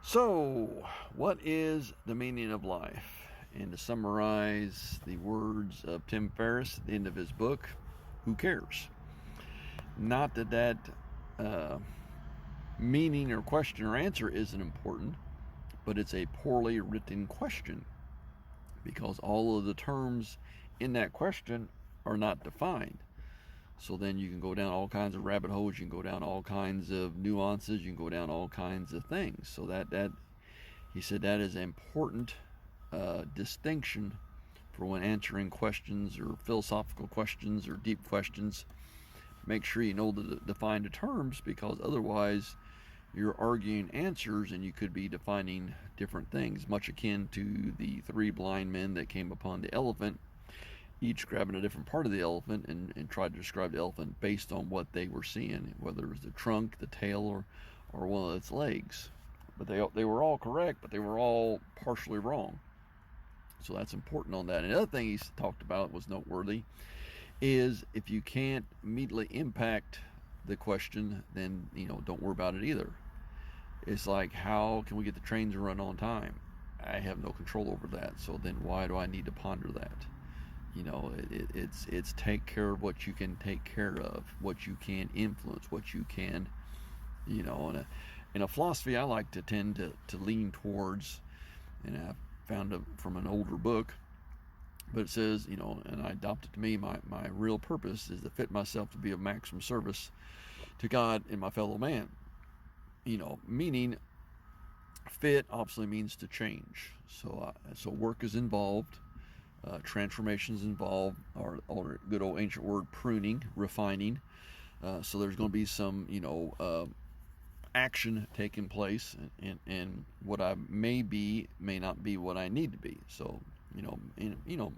So, what is the meaning of life? And to summarize the words of Tim Ferriss at the end of his book, who cares? Not that uh, meaning or question or answer isn't important, but it's a poorly written question because all of the terms in that question are not defined. So then you can go down all kinds of rabbit holes, you can go down all kinds of nuances, you can go down all kinds of things. So that he said that is an important distinction for when answering questions or philosophical questions or deep questions. Make sure you know the defined terms, because otherwise you're arguing answers and you could be defining different things, much akin to the three blind men that came upon the elephant, each grabbing a different part of the elephant and tried to describe the elephant based on what they were seeing, whether it was the trunk, the tail, or one of its legs. But they were all correct, but they were all partially wrong. So that's important on that. And another thing he talked about was noteworthy is if you can't immediately impact the question, then don't worry about it either. It's like, how can we get the trains to run on time? I have no control over that. So then why do I need to ponder that? It's take care of what you can take care of, what you can influence, what you can, in a philosophy I like to tend to lean towards, and I found it from an older book, but it says, and I adopted to me, my real purpose is to fit myself to be of maximum service to God and my fellow man. Meaning fit obviously means to change. So work is involved, transformations involved, or good old ancient word pruning, refining. So there's going to be some, action taking place, and what I may be may not be what I need to be. So,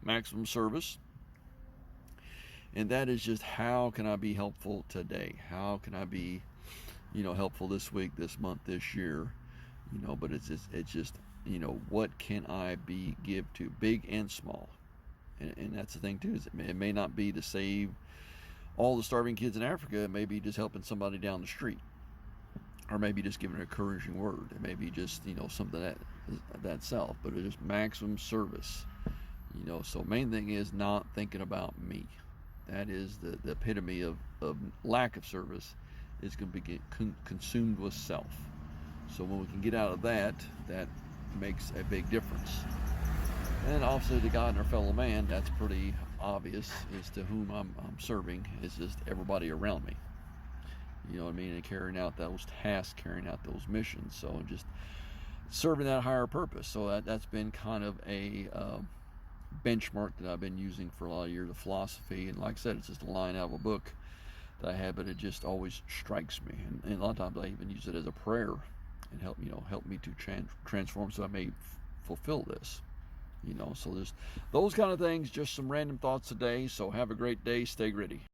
maximum service. And that is just, how can I be helpful today? How can I be, helpful this week, this month, this year? But it's just, what can I give to, big and small? And that's the thing too, is it may not be to save all the starving kids in Africa. It may be just helping somebody down the street, or maybe just giving an encouraging word. It may be just something that self, but it's just maximum service. So main thing is not thinking about me. That is the epitome of lack of service, is going to be consumed with self. So when we can get out of that makes a big difference. And obviously to God and our fellow man, that's pretty obvious, is to whom I'm serving, is just everybody around me. You know what I mean? And carrying out those tasks, carrying out those missions. So just serving that higher purpose. So that's been kind of a benchmark that I've been using for a lot of years of philosophy. And like I said, it's just a line out of a book that I have, but it just always strikes me. And a lot of times I even use it as a prayer, and help me to transform, so I may fulfill this. So there's those kind of things, just some random thoughts today. So have a great day, stay gritty.